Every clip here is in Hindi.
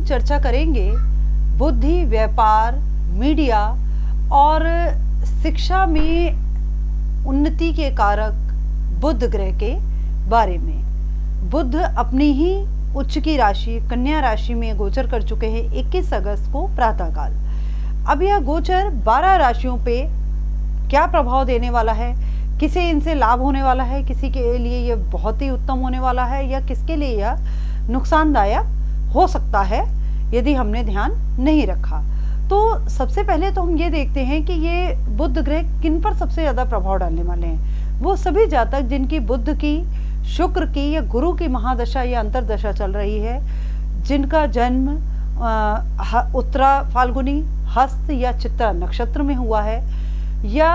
चर्चा करेंगे बुद्धि, व्यापार, मीडिया और शिक्षा में उन्नति के कारक बुध ग्रह के बारे में। बुध अपनी ही उच्च की राशि कन्या राशि में गोचर कर चुके हैं 21 अगस्त को प्रातःकाल। अब यह गोचर 12 राशियों पे क्या प्रभाव देने वाला है, किसे इनसे लाभ होने वाला है, किसी के लिए यह बहुत ही उत्तम होने वाला है या किसके लिए यह नुकसानदायक हो सकता है यदि हमने ध्यान नहीं रखा। तो सबसे पहले तो हम ये देखते हैं कि ये बुध ग्रह किन पर सबसे ज़्यादा प्रभाव डालने वाले हैं। वो सभी जातक जिनकी बुध की, शुक्र की या गुरु की महादशा या अंतरदशा चल रही है, जिनका जन्म उत्तरा फाल्गुनी, हस्त या चित्रा नक्षत्र में हुआ है, या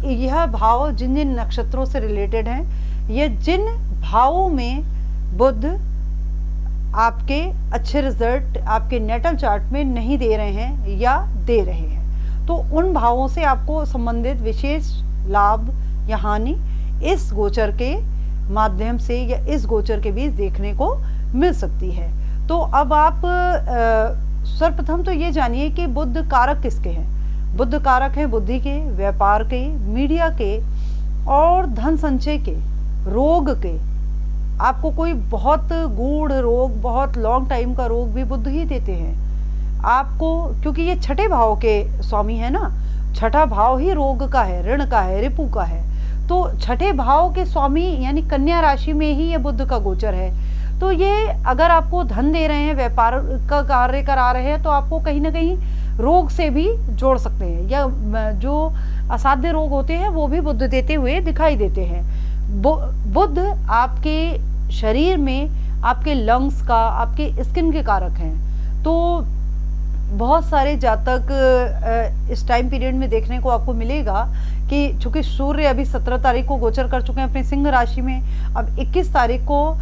यह भाव जिन जिन नक्षत्रों से रिलेटेड हैं, या जिन भावों में बुध आपके अच्छे रिजल्ट आपके नेटल चार्ट में नहीं दे रहे हैं या दे रहे हैं, तो उन भावों से आपको संबंधित विशेष लाभ या हानि इस गोचर के माध्यम से या इस गोचर के बीच देखने को मिल सकती है। तो अब आप सर्वप्रथम तो ये जानिए कि बुध कारक किसके हैं। बुध कारक हैं बुद्धि के, व्यापार के, मीडिया के और धन संचय के, रोग के। आपको कोई बहुत गूढ़ रोग, बहुत लॉन्ग टाइम का रोग भी बुध ही देते हैं आपको, क्योंकि ये छठे भाव के स्वामी है ना। छठा भाव ही रोग का है, ऋण का है, रिपु का है। तो छठे भाव के स्वामी यानी कन्या राशि में ही ये बुध का गोचर है। तो ये अगर आपको धन दे रहे हैं, व्यापार का कार्य करा रहे हैं, तो आपको कहीं ना कहीं रोग से भी जोड़ सकते हैं, या जो असाध्य रोग होते हैं वो भी बुध देते हुए दिखाई देते हैं। बुध आपके शरीर में आपके लंग्स का, आपके स्किन के कारक हैं। तो बहुत सारे जातक इस टाइम पीरियड में देखने को आपको मिलेगा कि चूंकि सूर्य अभी 17 तारीख को गोचर कर चुके हैं अपने सिंह राशि में, अब 21 तारीख को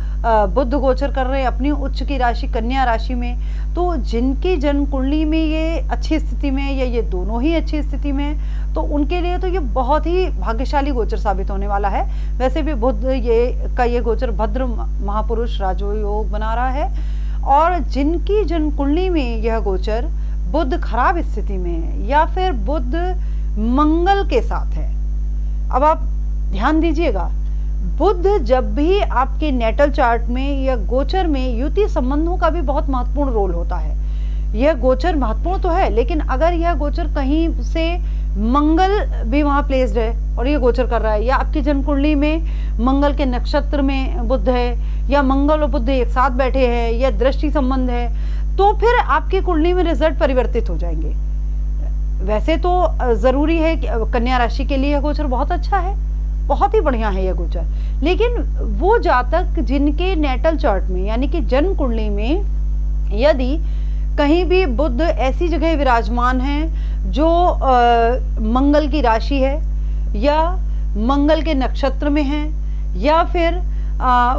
बुध गोचर कर रहे हैं अपनी उच्च की राशि कन्या राशि में। तो जिनकी जन्म कुंडली में ये अच्छी स्थिति में या ये दोनों ही अच्छी स्थिति में, तो उनके लिए तो ये बहुत ही भाग्यशाली गोचर साबित होने वाला है। वैसे भी बुध ये गोचर भद्र महापुरुष राजयोग बना रहा है, और जिनकी जन्म कुंडली में यह गोचर बुध खराब स्थिति में है या फिर बुध मंगल के साथ है। अब आप ध्यान दीजिएगा, बुध जब भी आपके नेटल चार्ट में या गोचर में युति संबंधों का भी बहुत महत्वपूर्ण रोल होता है। यह गोचर महत्वपूर्ण तो है, लेकिन अगर यह गोचर कहीं से मंगल भी वहां प्लेस्ड है और ये गोचर कर रहा है, या आपकी जन्म कुंडली में मंगल के नक्षत्र में बुध है, या मंगल और बुध एक साथ बैठे हैं, या दृष्टि संबंध है, तो फिर आपकी कुंडली में रिजल्ट परिवर्तित हो जाएंगे। वैसे तो जरूरी है कि कन्या राशि के लिए यह गोचर बहुत अच्छा है, बहुत ही बढ़िया है यह गोचर, लेकिन वो जातक जिनके नेटल चार्ट में यानी कि जन्म कुंडली में यदि कहीं भी बुध ऐसी जगह विराजमान है जो मंगल की राशि है, या मंगल के नक्षत्र में है, या फिर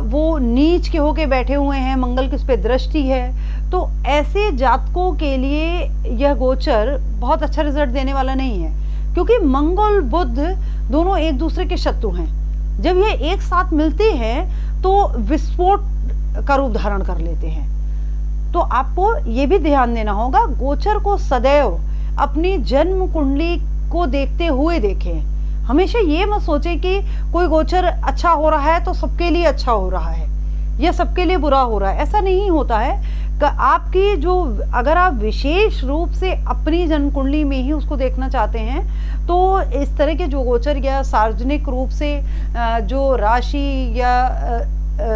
वो नीच के होके बैठे हुए हैं, मंगल की उस पर दृष्टि है, तो ऐसे जातकों के लिए यह गोचर बहुत अच्छा रिजल्ट देने वाला नहीं है, क्योंकि मंगल बुध दोनों एक दूसरे के शत्रु हैं। जब ये एक साथ मिलते हैं तो विस्फोट का रूप धारण कर लेते हैं। तो आपको ये भी ध्यान देना होगा, गोचर को सदैव अपनी जन्म कुंडली को देखते हुए देखें। हमेशा ये मत सोचें कि कोई गोचर अच्छा हो रहा है तो सबके लिए अच्छा हो रहा है या सबके लिए बुरा हो रहा है, ऐसा नहीं होता है। आपकी जो अगर आप विशेष रूप से अपनी जन्म कुंडली में ही उसको देखना चाहते हैं, तो इस तरह के जो गोचर या सार्वजनिक रूप से जो राशि या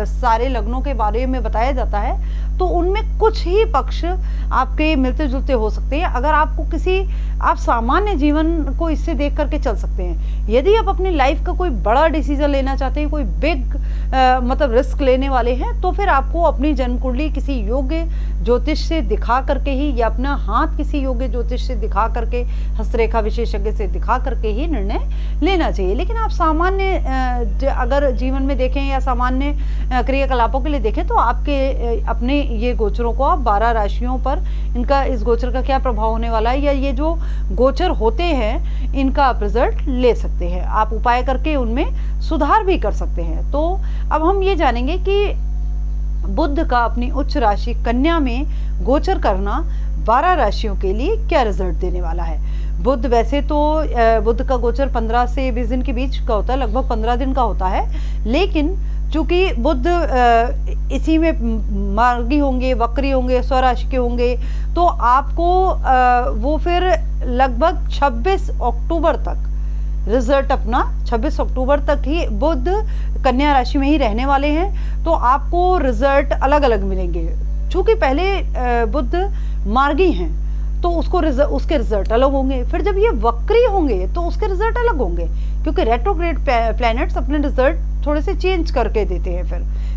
सारे लग्नों के बारे में बताया जाता है, तो उनमें कुछ ही पक्ष आपके मिलते जुलते हो सकते हैं। अगर आपको आप सामान्य जीवन को इससे देख करके चल सकते हैं। यदि आप अपनी लाइफ का कोई बड़ा डिसीजन लेना चाहते हैं, कोई बिग मतलब रिस्क लेने वाले हैं, तो फिर आपको अपनी जन्म कुंडली किसी योग्य ज्योतिष से दिखा करके ही, या अपना हाथ किसी योग्य ज्योतिष से दिखा करके, हस्तरेखा विशेषज्ञ से दिखा करके ही निर्णय लेना चाहिए। लेकिन आप सामान्य अगर जीवन में देखें या सामान्य क्रियाकलापों के लिए देखें, तो आपके अपने ये गोचरों को आप 12 राशियों पर इनका इस गोचर का क्या प्रभाव होने वाला है, या ये जो गोचर होते हैं इनका आप रिजल्ट ले सकते हैं। आप उपाय करके उनमें सुधार भी कर सकते हैं। तो अब हम ये जानेंगे कि बुध का अपनी उच्च राशि कन्या में गोचर करना 12 राशियों के लिए क्या रिजल्ट देने वाला है। बुध वैसे तो बुध का गोचर 15 से 20 दिन के बीच का होता है, लगभग 15 दिन का होता है, लेकिन चूंकि बुध इसी में मार्गी होंगे, वक्री होंगे, स्वराशि के होंगे, तो आपको वो फिर लगभग 26 अक्टूबर तक रिजल्ट अपना 26 अक्टूबर तक ही बुध कन्या राशि में ही रहने वाले हैं, तो आपको रिजल्ट अलग अलग मिलेंगे। चूंकि पहले बुध मार्गी हैं तो उसके रिजल्ट अलग होंगे, फिर जब ये वक्री होंगे तो उसके रिजल्ट अलग होंगे, क्योंकि रेट्रोग्रेड प्लैनेट्स अपने रिजल्ट थोड़े से चेंज करके देते हैं,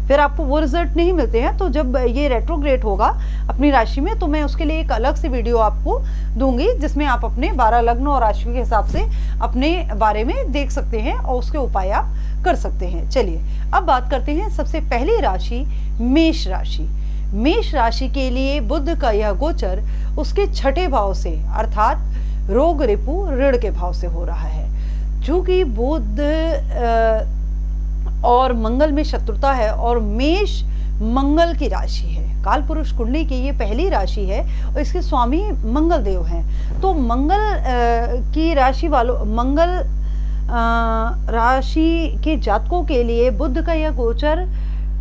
फिर आपको वो रिजल्ट नहीं मिलते हैं। तो जब ये रेट्रोग्रेड होगा अपनी राशि में, तो मैं उसके लिए एक अलग से वीडियो आपको दूंगी, जिसमें आप अपने 12 लग्न और राशि के हिसाब से अपने बारे में देख सकते हैं और उसके उपाय आप कर सकते हैं। चलिए अब बात करते हैं सबसे पहली राशि मेष राशि। मेष राशि के लिए बुध का यह गोचर उसके छठे भाव से अर्थात रोग रिपु ऋण के भाव से हो रहा है। चूंकि बुध और मंगल में शत्रुता है और मेष मंगल की राशि है, काल पुरुष कुंडली की ये पहली राशि है और इसके स्वामी मंगल देव हैं। तो मंगल की राशि वालों, मंगल राशि के जातकों के लिए बुध का यह गोचर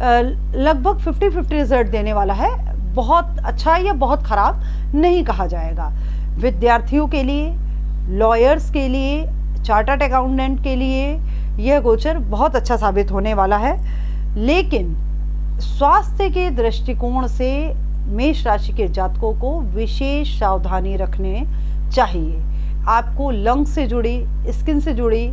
लगभग 50-50 रिजल्ट देने वाला है। बहुत अच्छा या बहुत खराब नहीं कहा जाएगा। विद्यार्थियों के लिए, लॉयर्स के लिए, चार्टर्ड अकाउंटेंट के लिए यह गोचर बहुत अच्छा साबित होने वाला है, लेकिन स्वास्थ्य के दृष्टिकोण से मेष राशि के जातकों को विशेष सावधानी रखने चाहिए। आपको लंग्स से जुड़ी, स्किन से जुड़ी,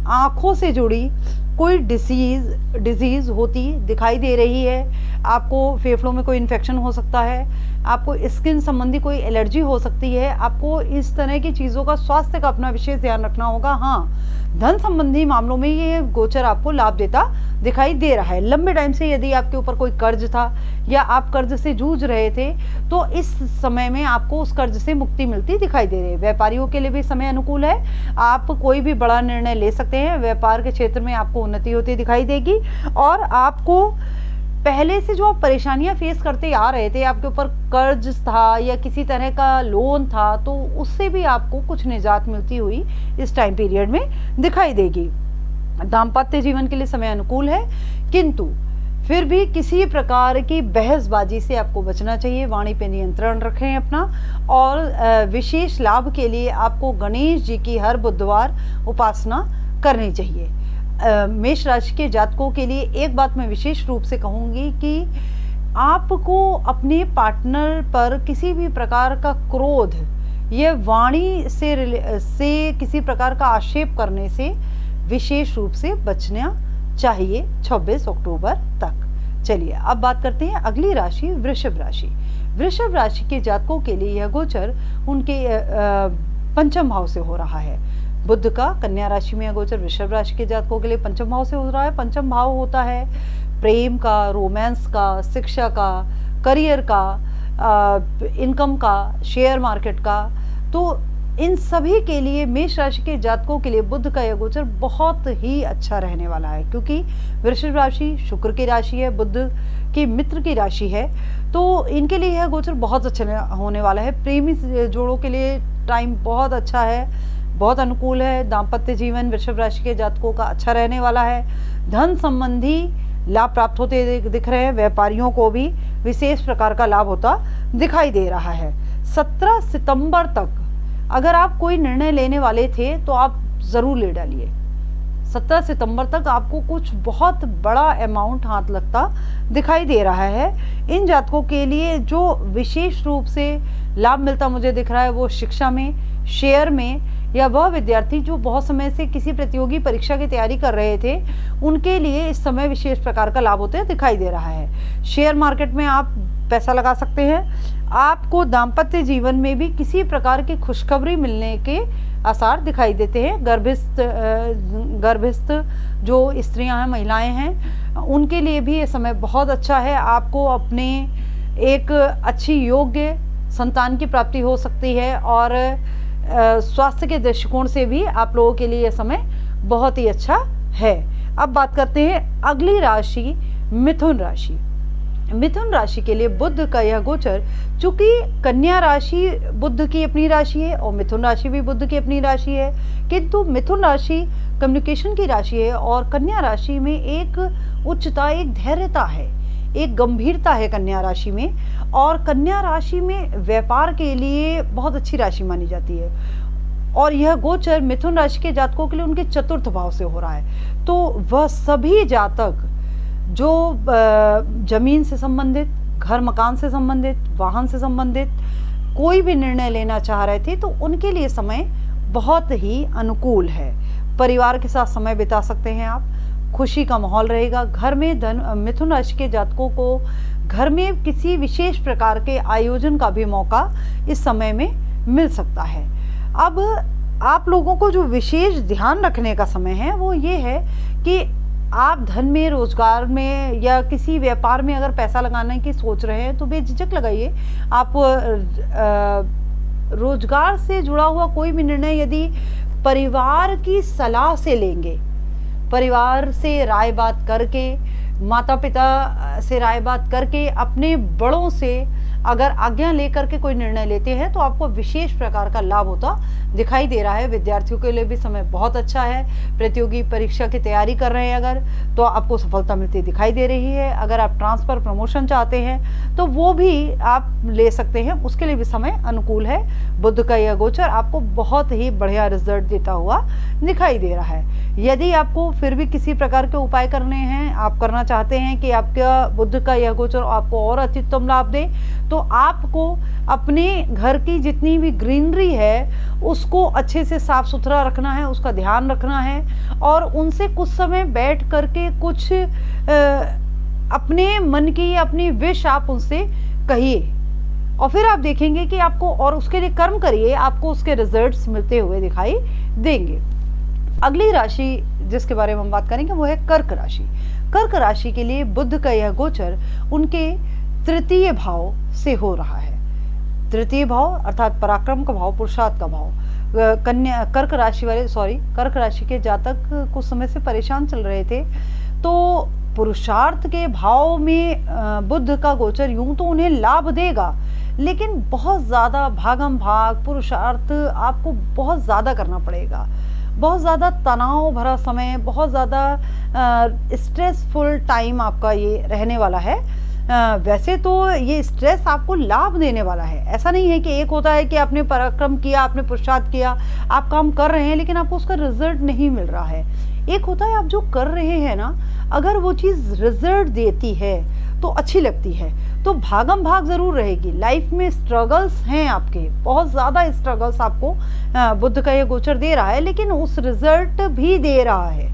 आँखों से जुड़ी कोई डिजीज़ होती दिखाई दे रही है। आपको फेफड़ों में कोई इन्फेक्शन हो सकता है, आपको स्किन संबंधी कोई एलर्जी हो सकती है। आपको इस तरह की चीज़ों का, स्वास्थ्य का अपना विशेष ध्यान रखना होगा। हाँ, धन संबंधी मामलों में ये गोचर आपको लाभ देता दिखाई दे रहा है। लंबे टाइम से यदि आपके ऊपर कोई कर्ज था या आप कर्ज से जूझ रहे थे, तो इस समय में आपको उस कर्ज से मुक्ति मिलती दिखाई दे रही है। व्यापारियों के लिए भी समय अनुकूल है, आप कोई भी बड़ा निर्णय ले सकते हैं। व्यापार के क्षेत्र में आपको उन्नति होती दिखाई देगी और आपको पहले से जो आप परेशानियां फेस करते आ रहे थे, आपके ऊपर कर्ज था या किसी तरह का लोन था, तो उससे भी आपको कुछ निजात मिलती हुई इस टाइम पीरियड में दिखाई देगी। दाम्पत्य जीवन के लिए समय अनुकूल है, किंतु फिर भी किसी प्रकार की बहसबाजी से आपको बचना चाहिए। वाणी पे नियंत्रण रखें अपना, और विशेष लाभ के लिए आपको गणेश जी की हर बुधवार उपासना करनी चाहिए। मेष राशि के जातकों के लिए एक बात मैं विशेष रूप से कहूँगी कि आपको अपने पार्टनर पर किसी भी प्रकार का क्रोध या वाणी से किसी प्रकार का आक्षेप करने से विशेष रूप से बचना चाहिए 26 अक्टूबर तक। चलिए अब बात करते हैं अगली राशि वृषभ राशि। वृषभ राशि के जातकों के लिए यह गोचर उनके पंचम भाव से हो रहा है। बुध का कन्या राशि में गोचर वृषभ राशि के जातकों के लिए पंचम भाव से हो रहा है। पंचम भाव होता है प्रेम का, रोमांस का, शिक्षा का, करियर का, इनकम का, शेयर मार्केट का। तो इन सभी के लिए मेष राशि के जातकों के लिए बुध का यह गोचर बहुत ही अच्छा रहने वाला है, क्योंकि वृषभ राशि शुक्र की राशि है, बुध की मित्र की राशि है। तो इनके लिए यह गोचर बहुत अच्छा होने वाला है। प्रेमी जोड़ों के लिए टाइम बहुत अच्छा है, बहुत अनुकूल है। दाम्पत्य जीवन वृषभ राशि के जातकों का अच्छा रहने वाला है। धन संबंधी लाभ प्राप्त होते दिख रहे हैं। व्यापारियों को भी विशेष प्रकार का लाभ होता दिखाई दे रहा है। 17 सितंबर तक अगर आप कोई निर्णय लेने वाले थे तो आप ज़रूर ले डालिए। 17 सितंबर तक आपको कुछ बहुत बड़ा अमाउंट हाथ लगता दिखाई दे रहा है। इन जातकों के लिए जो विशेष रूप से लाभ मिलता मुझे दिख रहा है वो शिक्षा में, शेयर में, या वह विद्यार्थी जो बहुत समय से किसी प्रतियोगी परीक्षा की तैयारी कर रहे थे, उनके लिए इस समय विशेष प्रकार का लाभ होते दिखाई दे रहा है। शेयर मार्केट में आप पैसा लगा सकते हैं। आपको दाम्पत्य जीवन में भी किसी प्रकार की खुशखबरी मिलने के आसार दिखाई देते हैं। गर्भस्थ जो स्त्रियां हैं, महिलाएं हैं, उनके लिए भी ये समय बहुत अच्छा है। आपको अपने एक अच्छी योग्य संतान की प्राप्ति हो सकती है और स्वास्थ्य के दृष्टिकोण से भी आप लोगों के लिए यह समय बहुत ही अच्छा है। अब बात करते हैं अगली राशि मिथुन राशि। मिथुन राशि के लिए बुध का यह गोचर, चूंकि कन्या राशि बुध की अपनी राशि है और मिथुन राशि भी बुध की अपनी राशि है, किंतु मिथुन राशि कम्युनिकेशन की राशि है और कन्या राशि में एक उच्चता, एक धैर्यता है, एक गंभीरता है कन्या राशि में। और कन्या राशि में व्यापार के लिए बहुत अच्छी राशि मानी जाती है और यह गोचर मिथुन राशि के जातकों के लिए उनके चतुर्थ भाव से हो रहा है। तो वह सभी जातक जो जमीन से संबंधित, घर मकान से संबंधित, वाहन से संबंधित कोई भी निर्णय लेना चाह रहे थे तो उनके लिए समय बहुत ही अनुकूल है। परिवार के साथ समय बिता सकते हैं आप, खुशी का माहौल रहेगा। घर में मिथुन राशि के जातकों को घर में किसी विशेष प्रकार के आयोजन का भी मौका इस समय में मिल सकता है। अब आप लोगों को जो विशेष ध्यान रखने का समय है वो ये है कि आप धन में, रोजगार में या किसी व्यापार में अगर पैसा लगाने की सोच रहे हैं तो बेझिझक लगाइए। आप रोजगार से जुड़ा हुआ कोई भी निर्णय यदि परिवार की सलाह से लेंगे, परिवार से राय बात करके, माता पिता से राय बात करके, अपने बड़ों से अगर आज्ञा लेकर के कोई निर्णय लेते हैं तो आपको विशेष प्रकार का लाभ होता दिखाई दे रहा है। विद्यार्थियों के लिए भी समय बहुत अच्छा है। प्रतियोगी परीक्षा की तैयारी कर रहे हैं अगर, तो आपको सफलता मिलती दिखाई दे रही है। अगर आप ट्रांसफर, प्रमोशन चाहते हैं तो वो भी आप ले सकते हैं, उसके लिए भी समय अनुकूल है। बुध का यह गोचर आपको बहुत ही बढ़िया रिजल्ट देता हुआ दिखाई दे रहा है। यदि आपको फिर भी किसी प्रकार के उपाय करने हैं, आप करना चाहते हैं कि आपका बुध का यह गोचर आपको और अत्युत्तम लाभ दे, तो आपको अपने घर की जितनी भी ग्रीनरी है उसको अच्छे से साफ सुथरा रखना है, उसका ध्यान रखना है और उनसे कुछ समय बैठ करके कुछ अपने मन की, अपनी विश आप उनसे कहिए और फिर आप देखेंगे कि आपको, और उसके लिए कर्म करिए, आपको उसके रिजल्ट्स मिलते हुए दिखाई देंगे। अगली राशि जिसके बारे में हम बात करेंगे वो है कर्क राशि। कर्क राशि के लिए बुध का यह गोचर उनके तृतीय भाव से हो रहा है। तृतीय भाव अर्थात पराक्रम का भाव, पुरुषार्थ का भाव। कर्क राशि के जातक कुछ समय से परेशान चल रहे थे, तो पुरुषार्थ के भाव में बुध का गोचर यूं तो उन्हें लाभ देगा, लेकिन बहुत ज्यादा भागम भाग पुरुषार्थ आपको बहुत ज्यादा करना पड़ेगा। बहुत ज़्यादा तनाव भरा समय, बहुत ज़्यादा स्ट्रेसफुल टाइम आपका ये रहने वाला है। वैसे तो ये स्ट्रेस आपको लाभ देने वाला है। ऐसा नहीं है कि एक होता है कि आपने पराक्रम किया, आपने पुरुषार्थ किया, आप काम कर रहे हैं लेकिन आपको उसका रिजल्ट नहीं मिल रहा है। एक होता है आप जो कर रहे हैं ना, अगर वो चीज़ रिजल्ट देती है तो अच्छी लगती है, तो भागम भाग जरूर रहेगी। लाइफ में स्ट्रगल्स हैं आपके, बहुत ज़्यादा स्ट्रगल्स आपको बुध का ये गोचर दे रहा है, लेकिन उस रिजल्ट भी दे रहा है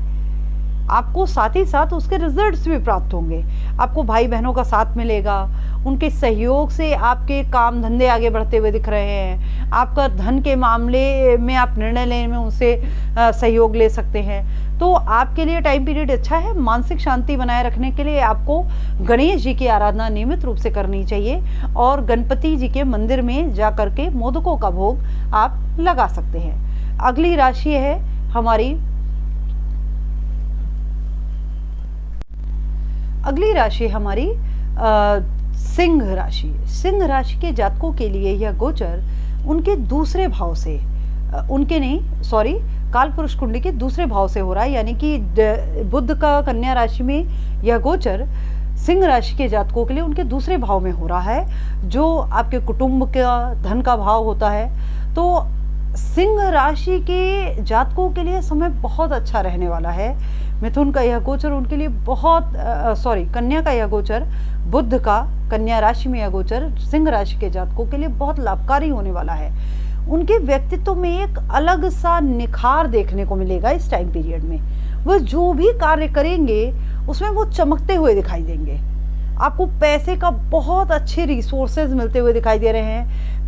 आपको, साथ ही साथ उसके रिजल्ट्स भी प्राप्त होंगे। आपको भाई बहनों का साथ मिलेगा, उनके सहयोग से आपके काम धंधे आगे बढ़ते हुए दिख रहे हैं। आपका धन के मामले में आप निर्णय लेने में उनसे सहयोग ले सकते हैं। तो आपके लिए टाइम पीरियड अच्छा है। मानसिक शांति बनाए रखने के लिए आपको गणेश जी की आराधना नियमित रूप से करनी चाहिए और गणपति जी के मंदिर में जा करके मोदकों का भोग आप लगा सकते हैं। अगली राशि है हमारी, सिंह राशि। सिंह राशि के जातकों के लिए यह गोचर उनके दूसरे भाव से, कालपुरुष कुंडली के दूसरे भाव से हो रहा है। यानी कि बुध का कन्या राशि में यह गोचर सिंह राशि के जातकों के लिए उनके दूसरे भाव में हो रहा है, जो आपके कुटुंब का, धन का भाव होता है। तो सिंह राशि के जातकों के लिए समय बहुत अच्छा रहने वाला है। मिथुन का यह गोचर उनके लिए कन्या का यह गोचर, बुध का कन्या राशि में यह गोचर सिंह राशि के जातकों के लिए बहुत लाभकारी होने वाला है। उनके व्यक्तित्व में एक अलग सा निखार देखने को मिलेगा इस टाइम पीरियड में। वह जो भी कार्य करेंगे उसमें वो चमकते हुए दिखाई देंगे। आपको पैसे का बहुत अच्छे रिसोर्सेज मिलते हुए दिखाई दे रहे हैं।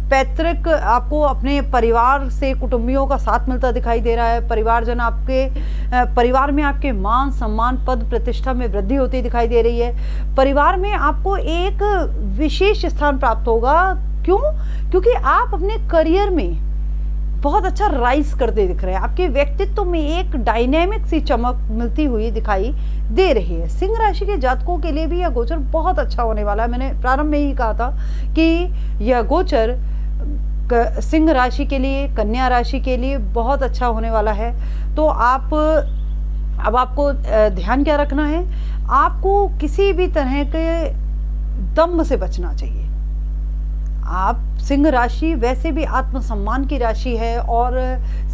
पैतृक आपको अपने परिवार से कुटुंबियों का साथ मिलता दिखाई दे रहा है। परिवारजन आपके परिवार में आपके मान सम्मान पद प्रतिष्ठा में वृद्धि होती दिखाई दे रही है। परिवार में आपको एक विशेष स्थान प्राप्त होगा। क्यों? क्योंकि आप अपने करियर में बहुत अच्छा राइज करते दिख रहे हैं। आपके व्यक्तित्व में एक डायनेमिक सी चमक मिलती हुई दिखाई दे रही है। सिंह राशि के जातकों के लिए भी यह गोचर बहुत अच्छा होने वाला है। मैंने प्रारंभ में ही कहा था कि यह गोचर सिंह राशि के लिए, कन्या राशि के लिए बहुत अच्छा होने वाला है। तो अब आपको ध्यान क्या रखना है, आपको किसी भी तरह के दम्भ से बचना चाहिए। आप सिंह राशि वैसे भी आत्मसम्मान की राशि है और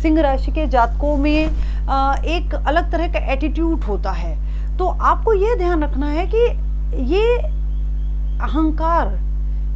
सिंह राशि के जातकों में एक अलग तरह का एटीट्यूड होता है। तो आपको ये ध्यान रखना है कि ये अहंकार,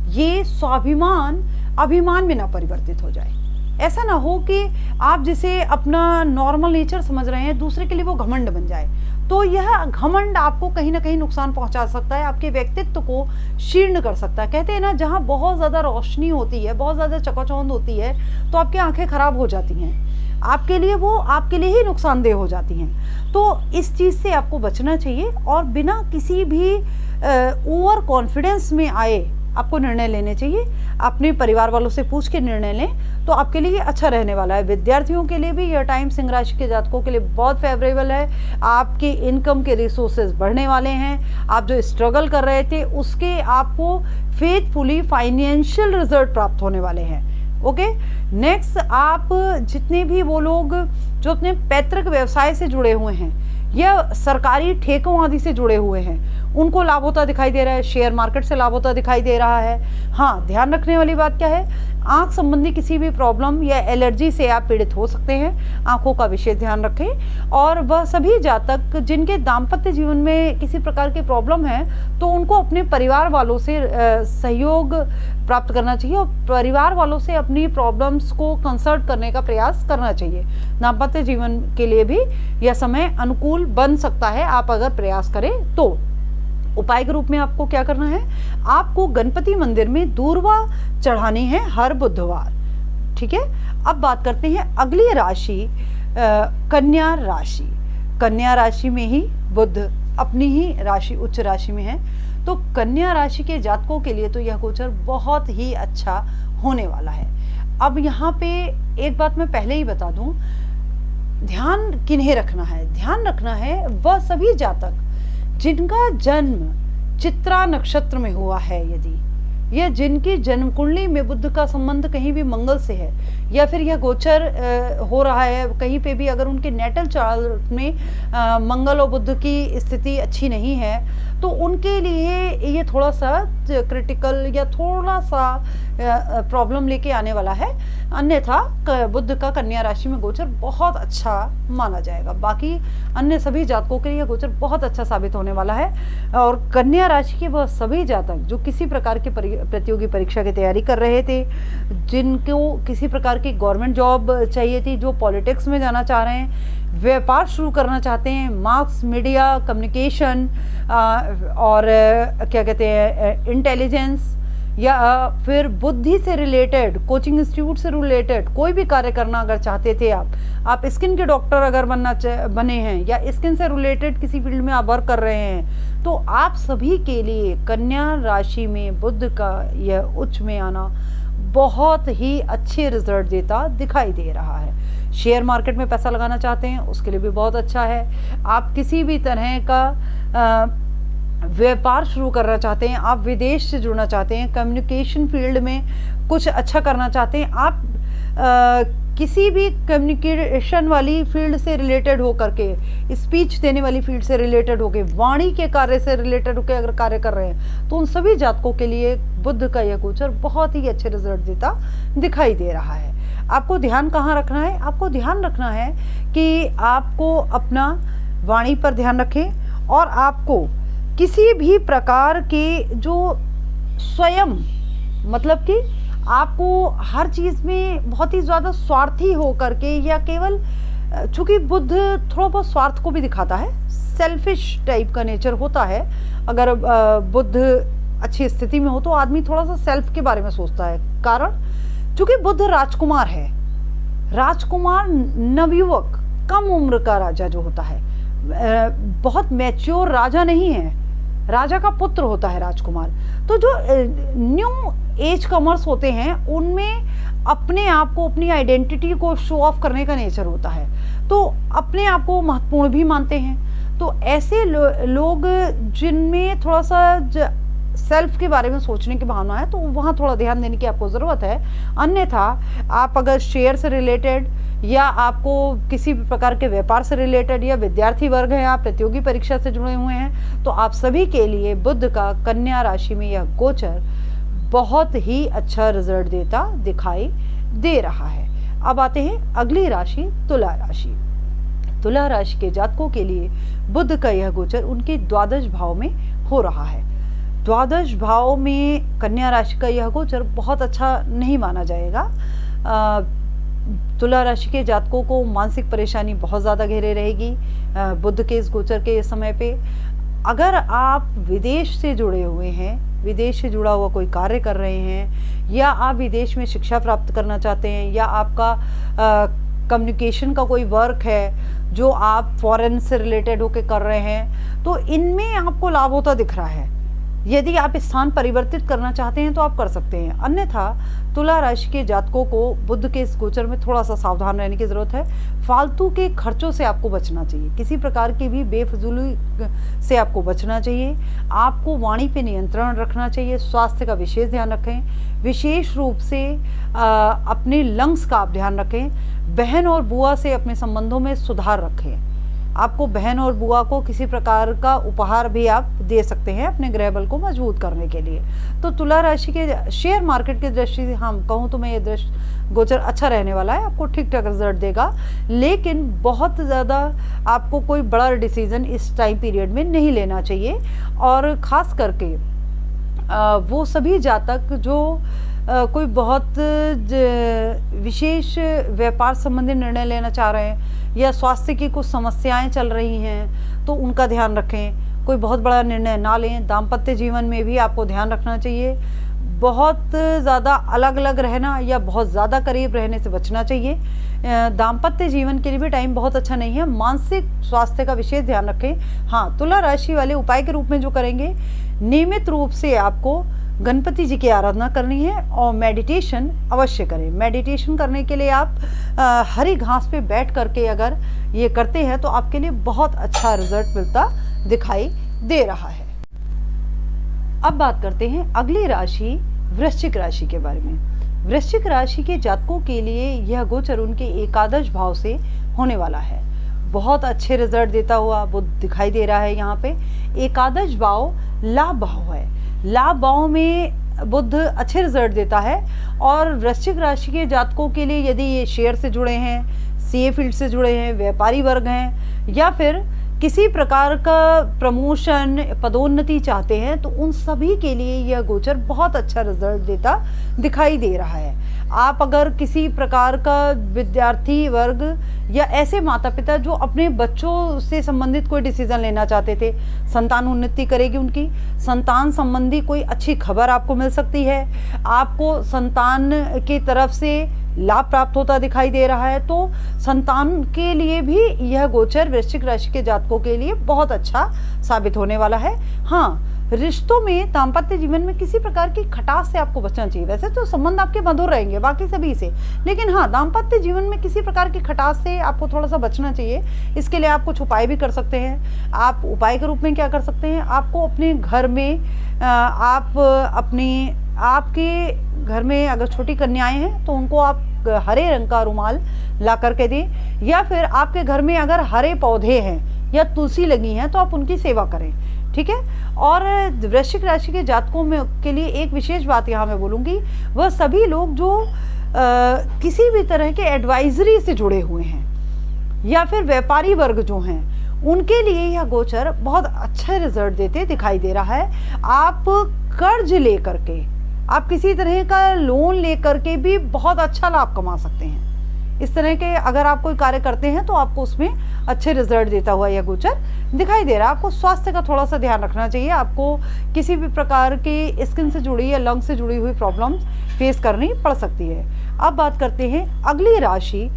ये स्वाभिमान अभिमान में ना परिवर्तित हो जाए। ऐसा ना हो कि आप जिसे अपना नॉर्मल नेचर समझ रहे हैं, दूसरे के लिए वो घमंड बन जाए। तो यह घमंड आपको कहीं ना कहीं नुकसान पहुंचा सकता है, आपके व्यक्तित्व को शीर्ण कर सकता है। कहते हैं ना, जहां बहुत ज्यादा रोशनी होती है, बहुत ज्यादा चकाचौंध होती है, तो आपकी आंखें खराब हो जाती हैं, आपके लिए वो आपके लिए ही नुकसानदेह हो जाती हैं। तो इस चीज से आपको बचना चाहिए और बिना किसी भी ओवर कॉन्फिडेंस में आए आपको निर्णय लेने चाहिए। अपने परिवार वालों से पूछ के निर्णय लें तो आपके लिए अच्छा रहने वाला है। विद्यार्थियों के लिए भी यह टाइम सिंह राशि के जातकों के लिए बहुत फेवरेबल है। आपके इनकम के रिसोर्सेज बढ़ने वाले हैं। आप जो स्ट्रगल कर रहे थे उसके आपको फेथफुली फाइनेंशियल रिजल्ट प्राप्त होने वाले हैं। ओके, नेक्स्ट, आप जितने भी वो लोग जो अपने पैतृक व्यवसाय से जुड़े हुए हैं या सरकारी ठेकों आदि से जुड़े हुए हैं, उनको लाभ होता दिखाई दे रहा है। शेयर मार्केट से लाभ होता दिखाई दे रहा है। हाँ, ध्यान रखने वाली बात क्या है, आंख संबंधी किसी भी प्रॉब्लम या एलर्जी से आप पीड़ित हो सकते हैं। आंखों का विशेष ध्यान रखें। और वह सभी जातक जिनके दाम्पत्य जीवन में किसी प्रकार की प्रॉब्लम है, तो उनको अपने परिवार वालों से सहयोग प्राप्त करना चाहिए और परिवार वालों से अपनी प्रॉब्लम्स को कंसल्ट करने का प्रयास करना चाहिए। दाम्पत्य जीवन के लिए भी यह समय अनुकूल बन सकता है, आप अगर प्रयास करें तो। उपाय के रूप में आपको क्या करना है, आपको गणपति मंदिर में दूर्वा चढ़ानी है हर बुधवार। ठीक है, अब बात करते हैं अगली राशि, कन्या राशि। कन्या राशि में ही बुध अपनी ही राशि, उच्च राशि में है। तो कन्या राशि के जातकों के लिए तो यह गोचर बहुत ही अच्छा होने वाला है। अब यहाँ पे एक बात मैं पहले ही बता दूं, ध्यान किन्हें रखना है, ध्यान रखना है वह सभी जातक जिनका जन्म चित्रा नक्षत्र में हुआ है, यदि या जिनकी जन्म कुंडली में बुध का संबंध कहीं भी मंगल से है, या फिर यह गोचर हो रहा है कहीं पे भी, अगर उनके नेटल चार्ट में मंगल और बुध की स्थिति अच्छी नहीं है, तो उनके लिए ये थोड़ा सा क्रिटिकल या थोड़ा सा प्रॉब्लम लेके आने वाला है। अन्यथा बुध का कन्या राशि में गोचर बहुत अच्छा माना जाएगा। बाकी अन्य सभी जातकों के लिए गोचर बहुत अच्छा साबित होने वाला है। और कन्या राशि के वह सभी जातक जो किसी प्रकार की प्रतियोगी परीक्षा की तैयारी कर रहे थे, जिनको किसी प्रकार की गवर्नमेंट जॉब चाहिए थी, जो पॉलिटिक्स में जाना चाह रहे हैं, व्यापार शुरू करना चाहते हैं, मास मीडिया कम्युनिकेशन और क्या कहते हैं इंटेलिजेंस, या फिर बुद्धि से रिलेटेड, कोचिंग इंस्टीट्यूट से रिलेटेड कोई भी कार्य करना अगर चाहते थे आप स्किन के डॉक्टर अगर बने हैं या स्किन से रिलेटेड किसी फील्ड में आप वर्क कर रहे हैं, तो आप सभी के लिए कन्या राशि में बुध का यह उच्च में आना बहुत ही अच्छे रिजल्ट देता दिखाई दे रहा है। शेयर मार्केट में पैसा लगाना चाहते हैं उसके लिए भी बहुत अच्छा है। आप किसी भी तरह का व्यापार शुरू करना चाहते हैं, आप विदेश से जुड़ना चाहते हैं, कम्युनिकेशन फील्ड में कुछ अच्छा करना चाहते हैं, आप किसी भी कम्युनिकेशन वाली फील्ड से रिलेटेड होकर के, स्पीच देने वाली फील्ड से रिलेटेड होकर, वाणी के कार्य से रिलेटेड होकर अगर कार्य कर रहे हैं, तो उन सभी जातकों के लिए बुध का यह गोचर बहुत ही अच्छे रिजल्ट देता दिखाई दे रहा है। आपको ध्यान कहाँ रखना है, आपको ध्यान रखना है कि आपको अपना वाणी पर ध्यान रखें और आपको किसी भी प्रकार के जो स्वयं, मतलब कि आपको हर चीज़ में बहुत ही ज़्यादा स्वार्थी हो करके, या केवल चूँकि बुध थोड़ा बहुत स्वार्थ को भी दिखाता है, सेल्फिश टाइप का नेचर होता है। अगर बुध अच्छी स्थिति में हो तो आदमी थोड़ा सा सेल्फ के बारे में सोचता है। कारण चूँकि बुध राजकुमार है, राजकुमार नवयुवक, कम उम्र का राजा जो होता है, बहुत मैच्योर राजा नहीं है, राजा का पुत्र होता है राजकुमार। तो जो न्यू एज कमर्स होते हैं उनमें अपने आप को, अपनी आइडेंटिटी को शो ऑफ करने का नेचर होता है, तो अपने आप को महत्वपूर्ण भी मानते हैं। तो ऐसे लोग जिनमें थोड़ा सा सेल्फ के बारे में सोचने की भावना है, तो वहाँ थोड़ा ध्यान देने की आपको ज़रूरत है। अन्यथा आप अगर शेयर से रिलेटेड या आपको किसी भी प्रकार के व्यापार से रिलेटेड या विद्यार्थी वर्ग हैं, आप प्रतियोगी परीक्षा से जुड़े हुए हैं, तो आप सभी के लिए बुध का कन्या राशि में यह गोचर बहुत ही अच्छा रिजल्ट देता दिखाई दे रहा है। अब आते हैं अगली राशि तुला राशि। तुला राशि के जातकों के लिए बुध का यह गोचर उनके द्वादश भाव में हो रहा है। द्वादश भाव में कन्या राशि का यह गोचर बहुत अच्छा नहीं माना जाएगा। तुला राशि के जातकों को मानसिक परेशानी बहुत ज़्यादा घेरे रहेगी बुध के इस गोचर के समय पे। अगर आप विदेश से जुड़े हुए हैं, विदेश से जुड़ा हुआ कोई कार्य कर रहे हैं, या आप विदेश में शिक्षा प्राप्त करना चाहते हैं, या आपका कम्युनिकेशन का कोई वर्क है जो आप फॉरेन से रिलेटेड होकर कर रहे हैं, तो इनमें आपको लाभ होता दिख रहा है। यदि आप स्थान परिवर्तित करना चाहते हैं तो आप कर सकते हैं। अन्यथा तुला राशि के जातकों को बुध के इस गोचर में थोड़ा सा सावधान रहने की जरूरत है। फालतू के खर्चों से आपको बचना चाहिए, किसी प्रकार की भी बेफजूली से आपको बचना चाहिए। आपको वाणी पे नियंत्रण रखना चाहिए, स्वास्थ्य का विशेष ध्यान रखें। विशेष रूप से अपने लंग्स का आप ध्यान रखें। बहन और बुआ से अपने संबंधों में सुधार रखें। आपको बहन और बुआ को किसी प्रकार का उपहार भी आप दे सकते हैं अपने गृह बल को मजबूत करने के लिए। तो तुला राशि के शेयर मार्केट की दृष्टि से हम कहूँ तो मैं ये दृष्टि गोचर अच्छा रहने वाला है, आपको ठीक ठाक रिजल्ट देगा। लेकिन बहुत ज़्यादा आपको कोई बड़ा डिसीजन इस टाइम पीरियड में नहीं लेना चाहिए। और ख़ास करके वो सभी जातक जो कोई बहुत विशेष व्यापार संबंधी निर्णय लेना चाह रहे हैं, या स्वास्थ्य की कुछ समस्याएं चल रही हैं, तो उनका ध्यान रखें। कोई बहुत बड़ा निर्णय ना लें। दाम्पत्य जीवन में भी आपको ध्यान रखना चाहिए। बहुत ज़्यादा अलग अलग रहना या बहुत ज़्यादा करीब रहने से बचना चाहिए। दाम्पत्य जीवन के लिए भी टाइम बहुत अच्छा नहीं है। मानसिक स्वास्थ्य का विशेष ध्यान रखें। हाँ, तुला राशि वाले उपाय के रूप में जो करेंगे, नियमित रूप से आपको गणपति जी की आराधना करनी है और मेडिटेशन अवश्य करें। मेडिटेशन करने के लिए आप हरी घास पे बैठ करके अगर ये करते हैं तो आपके लिए बहुत अच्छा रिजल्ट मिलता दिखाई दे रहा है। अब बात करते हैं अगली राशि वृश्चिक राशि के बारे में। वृश्चिक राशि के जातकों के लिए यह गोचर उनके एकादश भाव से होने वाला है। बहुत अच्छे रिजल्ट देता हुआ बुध दिखाई दे रहा है। यहाँ पे एकादश भाव लाभ भाव है। लाभ भाव में बुध अच्छे रिजल्ट देता है। और वृश्चिक राशि के जातकों के लिए यदि ये शेयर से जुड़े हैं, सीए फील्ड से जुड़े हैं, व्यापारी वर्ग हैं, या फिर किसी प्रकार का प्रमोशन, पदोन्नति चाहते हैं, तो उन सभी के लिए यह गोचर बहुत अच्छा रिजल्ट देता दिखाई दे रहा है। आप अगर किसी प्रकार का विद्यार्थी वर्ग या ऐसे माता पिता जो अपने बच्चों से संबंधित कोई डिसीजन लेना चाहते थे, संतान उन्नति करेगी उनकी, संतान संबंधी कोई अच्छी खबर आपको मिल सकती है, आपको संतान की तरफ से लाभ प्राप्त होता दिखाई दे रहा है, तो संतान के लिए भी यह गोचर वृश्चिक राशि के जातकों के लिए बहुत अच्छा साबित होने वाला है। हाँ, रिश्तों में, दाम्पत्य जीवन में किसी प्रकार की खटास से आपको बचना चाहिए। वैसे तो संबंध आपके मधुर रहेंगे बाकी सभी से, लेकिन हाँ, दाम्पत्य जीवन में किसी प्रकार की खटास से आपको थोड़ा सा बचना चाहिए। इसके लिए आप कुछ उपाय भी कर सकते हैं। आप उपाय के रूप में क्या कर सकते हैं, आपको अपने घर में आपके घर में अगर छोटी कन्याएं हैं तो उनको आप हरे रंग का रुमाल ला करके दें, या फिर आपके घर में अगर हरे पौधे हैं या तुलसी लगी हैं तो आप उनकी सेवा करें। ठीक है। और वृश्चिक राशि के जातकों में के लिए एक विशेष बात यहाँ मैं बोलूँगी, वह सभी लोग जो किसी भी तरह के एडवाइजरी से जुड़े हुए हैं या फिर व्यापारी वर्ग जो हैं, उनके लिए यह गोचर बहुत अच्छे रिजल्ट देते दिखाई दे रहा है। आप कर्ज लेकर के, आप किसी तरह का लोन लेकर के भी बहुत अच्छा लाभ कमा सकते हैं। इस तरह के अगर आप कोई कार्य करते हैं तो आपको उसमें अच्छे रिजल्ट देता हुआ यह गोचर दिखाई दे रहा है। आपको स्वास्थ्य का थोड़ा सा ध्यान रखना चाहिए। आपको किसी भी प्रकार की स्किन से जुड़ी या लंग से जुड़ी हुई प्रॉब्लम्स फेस करनी पड़ सकती है। अब बात करते हैं अगली राशि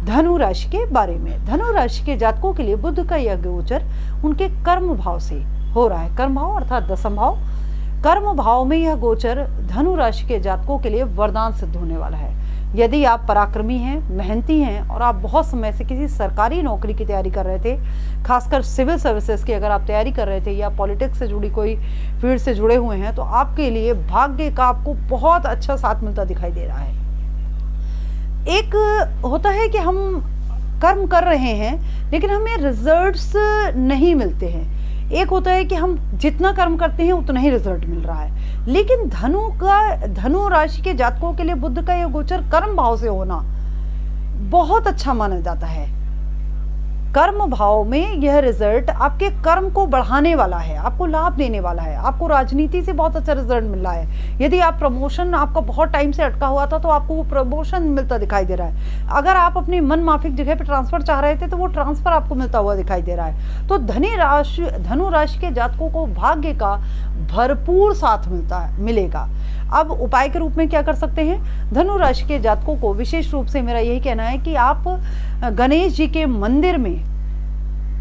धनु राशि के बारे में। धनु राशि के जातकों के लिए बुध का यह गोचर उनके कर्म भाव से हो रहा है। कर्म भाव अर्थात दसम भाव, कर्म भाव में यह गोचर धनु राशि के जातकों के लिए वरदान सिद्ध होने वाला है। यदि आप पराक्रमी हैं, मेहनती हैं और आप बहुत समय से किसी सरकारी नौकरी की तैयारी कर रहे थे, खासकर सिविल सर्विसेज की अगर आप तैयारी कर रहे थे या पॉलिटिक्स से जुड़ी कोई फील्ड से जुड़े हुए हैं, तो आपके लिए भाग्य का आपको बहुत अच्छा साथ मिलता दिखाई दे रहा है। एक होता है कि हम कर्म कर रहे हैं लेकिन हमें रिजल्ट्स नहीं मिलते हैं। एक होता है कि हम जितना कर्म करते हैं उतना ही रिजल्ट मिल रहा है। लेकिन धनु राशि के जातकों के लिए बुध का यह गोचर कर्म भाव से होना बहुत अच्छा माना जाता है। कर्म भाव में यह रिजल्ट आपके कर्म को बढ़ाने वाला है, आपको लाभ देने वाला है। आपको राजनीति से बहुत अच्छा रिजल्ट मिल रहा है। यदि आप प्रमोशन आपका बहुत टाइम से अटका हुआ था तो आपको वो प्रमोशन मिलता दिखाई दे रहा है। अगर आप अपनी मन माफिक जगह पे ट्रांसफर चाह रहे थे तो वो ट्रांसफर आपको मिलता हुआ दिखाई दे रहा है। तो धनु राशि के जातकों को भाग्य का भरपूर साथ मिलेगा। अब उपाय के रूप में क्या कर सकते हैं? धनु राशि के जातकों को विशेष रूप से मेरा यही कहना है कि आप गणेश जी के मंदिर में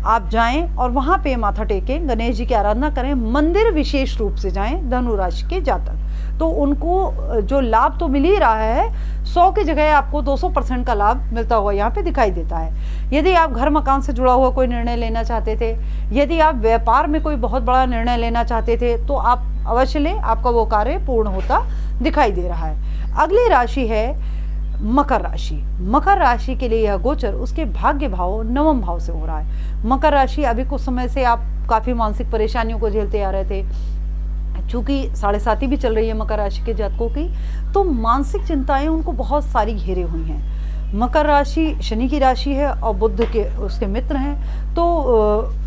आप जाएं और वहां पे माथा टेकें, गणेश जी की आराधना करें। मंदिर विशेष रूप से जाएं धनु राशि के जातक, तो उनको जो लाभ तो मिल ही रहा है, 100 की जगह आपको 200% का लाभ मिलता हुआ यहाँ पे दिखाई देता है। यदि आप घर मकान से जुड़ा हुआ कोई निर्णय लेना चाहते थे, यदि आप व्यापार में कोई बहुत बड़ा निर्णय लेना चाहते थे, तो आप अवश्य लें, आपका वो कार्य पूर्ण होता दिखाई दे रहा है। अगली राशि है मकर राशि। मकर राशि के लिए यह गोचर उसके भाग्य भाव नवम भाव से हो रहा है। मकर राशि अभी कुछ समय से आप काफी मानसिक परेशानियों को झेलते आ रहे थे, चूंकि 7.5 भी चल रही है मकर राशि के जातकों की, तो मानसिक चिंताएं उनको बहुत सारी घेरे हुई हैं। मकर राशि शनि की राशि है और बुध के उसके मित्र हैं, तो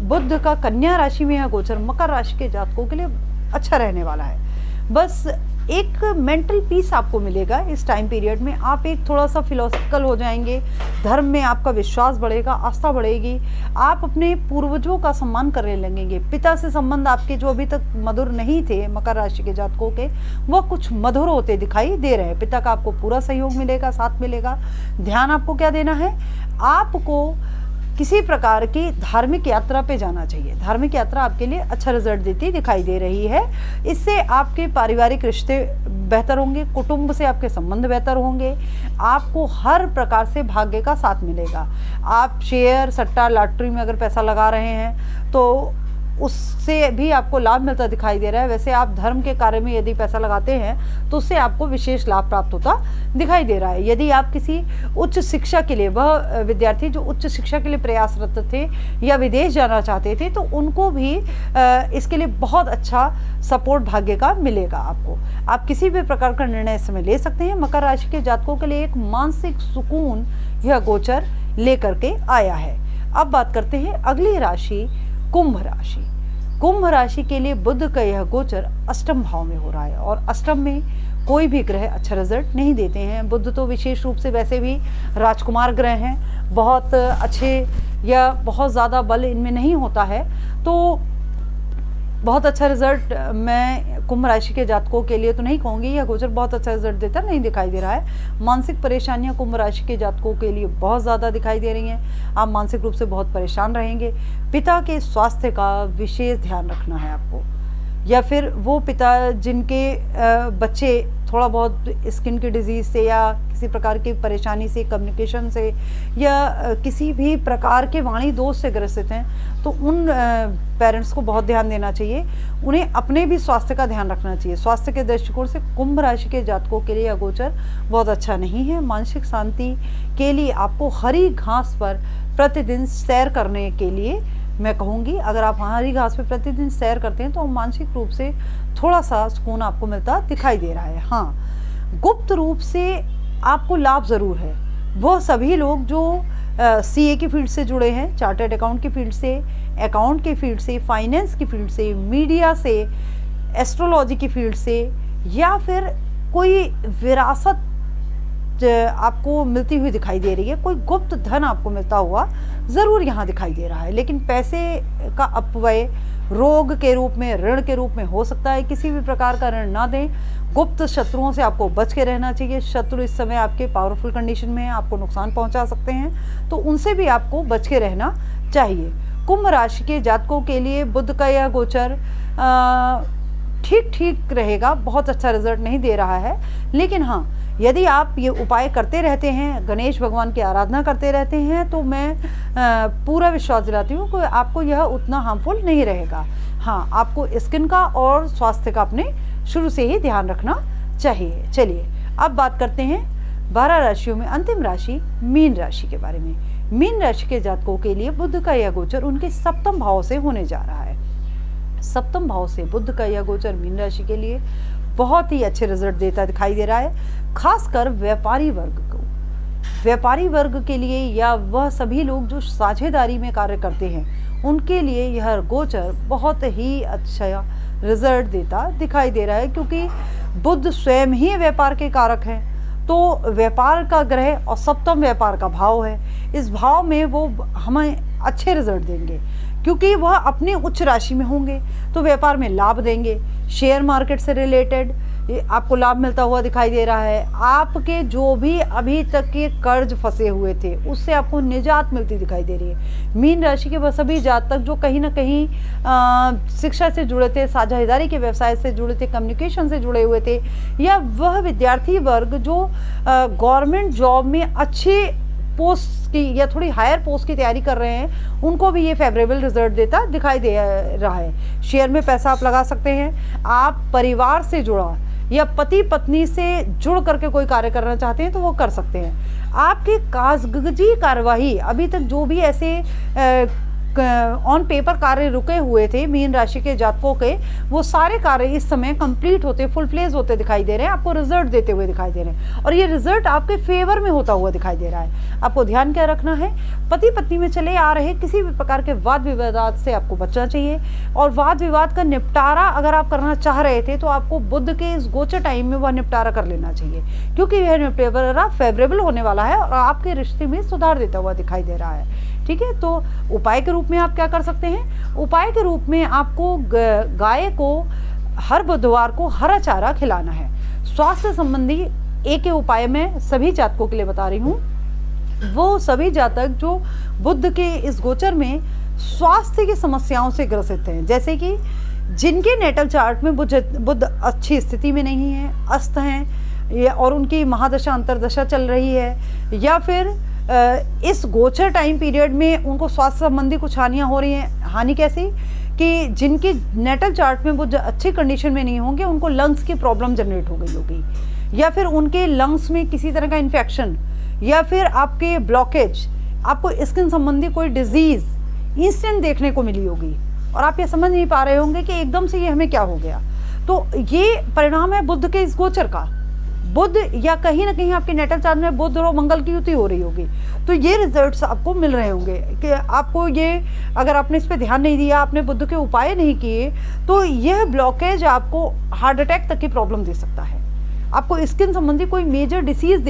बुध का कन्या राशि में यह गोचर मकर राशि के जातकों के लिए अच्छा रहने वाला है। बस एक मेंटल पीस आपको मिलेगा इस टाइम पीरियड में। आप एक थोड़ा सा फिलोसफिकल हो जाएंगे, धर्म में आपका विश्वास बढ़ेगा, आस्था बढ़ेगी, आप अपने पूर्वजों का सम्मान करने लगेंगे। पिता से संबंध आपके जो अभी तक मधुर नहीं थे मकर राशि के जातकों के, वो कुछ मधुर होते दिखाई दे रहे हैं। पिता का आपको पूरा सहयोग मिलेगा, साथ मिलेगा। ध्यान आपको क्या देना है? आपको किसी प्रकार की धार्मिक यात्रा पे जाना चाहिए। धार्मिक यात्रा आपके लिए अच्छा रिजल्ट देती दिखाई दे रही है। इससे आपके पारिवारिक रिश्ते बेहतर होंगे, कुटुंब से आपके संबंध बेहतर होंगे, आपको हर प्रकार से भाग्य का साथ मिलेगा। आप शेयर, सट्टा, लॉटरी में अगर पैसा लगा रहे हैं तो उससे भी आपको लाभ मिलता दिखाई दे रहा है। वैसे आप धर्म के कार्य में यदि पैसा लगाते हैं तो उससे आपको विशेष लाभ प्राप्त होता दिखाई दे रहा है। यदि आप किसी उच्च शिक्षा के लिए, वह विद्यार्थी जो उच्च शिक्षा के लिए प्रयासरत थे या विदेश जाना चाहते थे, तो उनको भी इसके लिए बहुत अच्छा सपोर्ट भाग्य का मिलेगा आपको। आप किसी भी प्रकार का निर्णय इस समय ले सकते हैं। मकर राशि के जातकों के लिए एक मानसिक सुकून यह गोचर लेकर के आया है। अब बात करते हैं अगली राशि कुंभ राशि। कुंभ राशि के लिए बुध का यह गोचर अष्टम भाव में हो रहा है और अष्टम में कोई भी ग्रह अच्छा रिजल्ट नहीं देते हैं। बुध तो विशेष रूप से वैसे भी राजकुमार ग्रह हैं, बहुत अच्छे या बहुत ज़्यादा बल इनमें नहीं होता है, तो बहुत अच्छा रिजल्ट मैं कुंभ राशि के जातकों के लिए तो नहीं कहूँगी यह गोचर बहुत अच्छा रिजल्ट देता नहीं दिखाई दे रहा है। मानसिक परेशानियां कुंभ राशि के जातकों के लिए बहुत ज़्यादा दिखाई दे रही हैं। आप मानसिक रूप से बहुत परेशान रहेंगे। पिता के स्वास्थ्य का विशेष ध्यान रखना है आपको, या फिर वो पिता जिनके बच्चे थोड़ा बहुत स्किन की डिजीज़ से या किसी प्रकार की परेशानी से, कम्युनिकेशन से या किसी भी प्रकार के वाणी दोष से ग्रसित हैं, तो उन पेरेंट्स को बहुत ध्यान देना चाहिए। उन्हें अपने भी स्वास्थ्य का ध्यान रखना चाहिए। स्वास्थ्य के दृष्टिकोण से कुंभ राशि के जातकों के लिए अगोचर बहुत अच्छा नहीं है। मानसिक शांति के लिए आपको हरी घास पर प्रतिदिन सैर करने के लिए मैं कहूँगी। अगर आप हरी घास पे प्रतिदिन सैर करते हैं तो मानसिक रूप से थोड़ा सा सुकून आपको मिलता दिखाई दे रहा है। हाँ, गुप्त रूप से आपको लाभ ज़रूर है। वो सभी लोग जो सीए की फील्ड से जुड़े हैं, चार्टर्ड अकाउंट की फील्ड से, अकाउंट की फील्ड से, फाइनेंस की फील्ड से, मीडिया से, एस्ट्रोलॉजी की फील्ड से, या फिर कोई विरासत आपको मिलती हुई दिखाई दे रही है, कोई गुप्त धन आपको मिलता हुआ ज़रूर यहाँ दिखाई दे रहा है। लेकिन पैसे का अपव्यय रोग के रूप में, ऋण के रूप में हो सकता है। किसी भी प्रकार का ऋण ना दें। गुप्त शत्रुओं से आपको बच के रहना चाहिए। शत्रु इस समय आपके पावरफुल कंडीशन में हैं, आपको नुकसान पहुंचा सकते हैं, तो उनसे भी आपको बच के रहना चाहिए। कुंभ राशि के जातकों के लिए बुध का यह गोचर ठीक ठीक रहेगा, बहुत अच्छा रिजल्ट नहीं दे रहा है। लेकिन हाँ, यदि आप ये उपाय करते रहते हैं, गणेश भगवान की आराधना करते रहते हैं, तो मैं पूरा विश्वास दिलाती हूँ कि आपको यह उतना हार्मफुल नहीं रहेगा। हाँ, आपको स्किन का और स्वास्थ्य का अपने शुरू से ही ध्यान रखना चाहिए। चलिए अब बात करते हैं 12 राशियों में अंतिम राशि मीन राशि के बारे में। मीन राशि के जातकों के लिए बुध का यह गोचर उनके सप्तम भाव से होने जा रहा है। सप्तम भाव से बुध का यह गोचर मीन राशि के लिए बहुत ही अच्छे रिजल्ट देता दिखाई दे रहा है। खासकर व्यापारी वर्ग को, व्यापारी वर्ग के लिए या वह सभी लोग जो साझेदारी में कार्य करते हैं, उनके लिए यह गोचर बहुत ही अच्छा रिजल्ट देता दिखाई दे रहा है। क्योंकि बुध स्वयं ही व्यापार के कारक हैं, तो व्यापार का ग्रह और सप्तम व्यापार का भाव है। इस भाव में वो हमें अच्छे रिजल्ट देंगे क्योंकि वह अपनी उच्च राशि में होंगे, तो व्यापार में लाभ देंगे। शेयर मार्केट से रिलेटेड आपको लाभ मिलता हुआ दिखाई दे रहा है। आपके जो भी अभी तक के कर्ज फंसे हुए थे, उससे आपको निजात मिलती दिखाई दे रही है। मीन राशि के वह सभी जातक जो कहीं ना कहीं शिक्षा से जुड़े थे, साझेदारी के व्यवसाय से जुड़े थे, कम्युनिकेशन से जुड़े हुए थे, या वह विद्यार्थी वर्ग जो गवर्नमेंट जॉब में अच्छे पोस्ट की या थोड़ी हायर पोस्ट की तैयारी कर रहे हैं, उनको भी ये फेवरेबल रिजल्ट देता दिखाई दे रहा है। शेयर में पैसा आप लगा सकते हैं। आप परिवार से जुड़ा या पति पत्नी से जुड़ करके कोई कार्य करना चाहते हैं तो वो कर सकते हैं। आपकी कागजी कार्यवाही अभी तक जो भी ऐसे ऑन पेपर कार्य रुके हुए थे मीन राशि के जातकों के, वो सारे कार्य इस समय कंप्लीट होते, फुल फ्लेज होते दिखाई दे रहे हैं, आपको रिजल्ट देते हुए दिखाई दे रहे हैं। और ये रिजल्ट आपके फेवर में होता हुआ दिखाई दे रहा है। आपको ध्यान क्या रखना है, पति पत्नी में चले आ रहे किसी भी प्रकार के वाद विवाद से आपको बचना चाहिए। और वाद विवाद का निपटारा अगर आप करना चाह रहे थे तो आपको बुध के इस गोचर टाइम में वह निपटारा कर लेना चाहिए, क्योंकि यह निपटारा फेवरेबल होने वाला है और आपके रिश्ते में सुधार देता हुआ दिखाई दे रहा है। ठीक है, तो उपाय के रूप में आप क्या कर सकते हैं? उपाय के रूप में आपको गाय को हर बुधवार को हरा चारा खिलाना है। स्वास्थ्य संबंधी एक उपाय मैं सभी जातकों के लिए बता रही हूँ। वो सभी जातक जो बुध के इस गोचर में स्वास्थ्य की समस्याओं से ग्रसित हैं, जैसे कि जिनके नेटल चार्ट में बुध अच्छी स्थिति में नहीं है, अस्त हैं, और उनकी महादशा अंतरदशा चल रही है, या फिर इस गोचर टाइम पीरियड में उनको स्वास्थ्य संबंधी कुछ हानियां हो रही हैं। हानि कैसी कि जिनकी नेटल चार्ट में वो अच्छी कंडीशन में नहीं होंगे, उनको लंग्स की प्रॉब्लम जनरेट हो गई होगी, या फिर उनके लंग्स में किसी तरह का इन्फेक्शन, या फिर आपके ब्लॉकेज, आपको स्किन संबंधी कोई डिजीज इंस्टेंट देखने को मिली होगी और आप ये समझ नहीं पा रहे होंगे कि एकदम से ये हमें क्या हो गया। तो ये परिणाम है बुध के इस गोचर का। बुध या कहीं ना कहीं आपके नेटल चार्ट में बुध और मंगल की युति हो रही होगी, तो ये रिजल्ट्स आपको मिल रहे होंगे कि आपको ये, अगर आपने इस पे ध्यान नहीं दिया, आपने बुध के उपाय नहीं किए, तो यह ब्लॉकेज आपको हार्ट अटैक तक की प्रॉब्लम दे सकता है, आपको स्किन संबंधी कोई मेजर डिजीज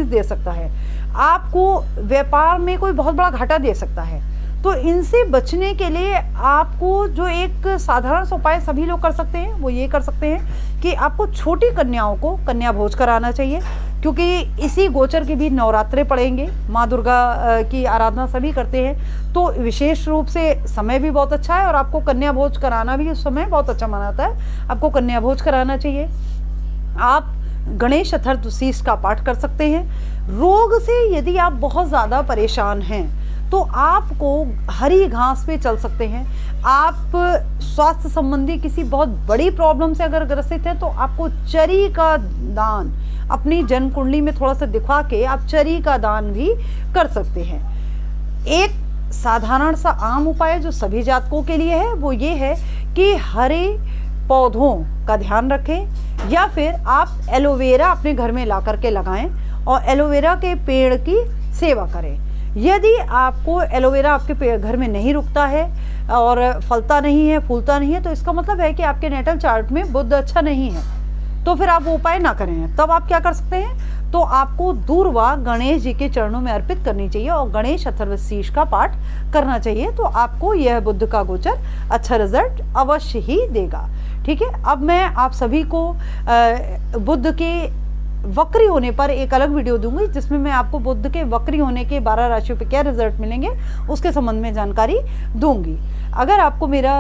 दे सकता है, आपको व्यापार में कोई बहुत बड़ा घाटा दे सकता है। तो इनसे बचने के लिए आपको जो एक साधारण सा उपाय सभी लोग कर सकते हैं, वो ये कर सकते हैं कि आपको छोटी कन्याओं को कन्या भोज कराना चाहिए, क्योंकि इसी गोचर के भी नवरात्रे पड़ेंगे। माँ दुर्गा की आराधना सभी करते हैं, तो विशेष रूप से समय भी बहुत अच्छा है और आपको कन्या भोज कराना भी उस समय बहुत अच्छा माना जाता है। आपको कन्या भोज कराना चाहिए। आप गणेश चतुर्थी का पाठ कर सकते हैं। रोग से यदि आप बहुत ज़्यादा परेशान हैं तो आपको हरी घास पे चल सकते हैं। आप स्वास्थ्य संबंधी किसी बहुत बड़ी प्रॉब्लम से अगर ग्रसित हैं तो आपको चरी का दान अपनी जन्म कुंडली में थोड़ा सा दिखा के आप चरी का दान भी कर सकते हैं। एक साधारण सा आम उपाय जो सभी जातकों के लिए है वो ये है कि हरे पौधों का ध्यान रखें, या फिर आप एलोवेरा अपने घर में ला करके लगाएं और एलोवेरा के पेड़ की सेवा करें। यदि आपको एलोवेरा आपके घर में नहीं रुकता है और फलता नहीं है, फूलता नहीं है, तो इसका मतलब है कि आपके नेटल चार्ट में बुध अच्छा नहीं है, तो फिर आप वो उपाय ना करें। तब आप क्या कर सकते हैं, तो आपको दूर्वा गणेश जी के चरणों में अर्पित करनी चाहिए और गणेश अथर्वशीष का पाठ करना चाहिए। तो आपको यह बुध का गोचर अच्छा रिजल्ट अवश्य ही देगा। ठीक है, अब मैं आप सभी को बुध के वक्री होने पर एक अलग वीडियो दूंगी, जिसमें मैं आपको बुध के वक्री होने के 12 राशियों पे क्या रिजल्ट मिलेंगे उसके संबंध में जानकारी दूंगी। अगर आपको मेरा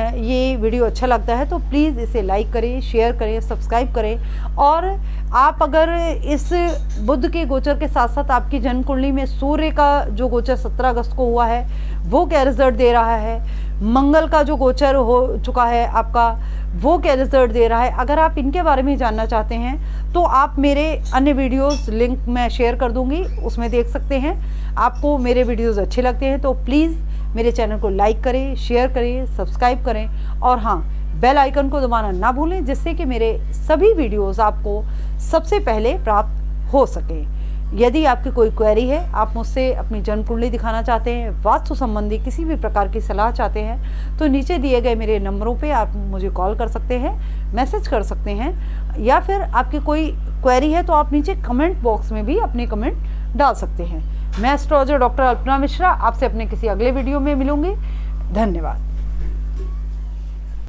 ये वीडियो अच्छा लगता है तो प्लीज़ इसे लाइक करें, शेयर करें, सब्सक्राइब करें। और आप अगर इस बुध के गोचर के साथ साथ आपकी जन्म कुंडली में सूर्य का जो गोचर 17 अगस्त को हुआ है वो क्या रिजल्ट दे रहा है, मंगल का जो गोचर हो चुका है आपका वो क्या रिजल्ट दे रहा है, अगर आप इनके बारे में जानना चाहते हैं तो आप मेरे अन्य वीडियोस लिंक मैं शेयर कर दूंगी, उसमें देख सकते हैं। आपको मेरे वीडियोस अच्छे लगते हैं तो प्लीज़ मेरे चैनल को लाइक करें, शेयर करें, सब्सक्राइब करें और हाँ, बेल आइकन को दबाना ना भूलें, जिससे कि मेरे सभी वीडियोस आपको सबसे पहले प्राप्त हो सकें। यदि आपकी कोई क्वेरी है, आप मुझसे अपनी जन्म कुंडली दिखाना चाहते हैं, वास्तु संबंधी किसी भी प्रकार की सलाह चाहते हैं, तो नीचे दिए गए मेरे नंबरों पे आप मुझे कॉल कर सकते हैं, मैसेज कर सकते हैं, या फिर आपकी कोई क्वेरी है तो आप नीचे कमेंट बॉक्स में भी अपने कमेंट डाल सकते हैं। मैं एस्ट्रोलॉजर डॉक्टर अल्पना मिश्रा आपसे अपने किसी अगले वीडियो में मिलूंगी। धन्यवाद।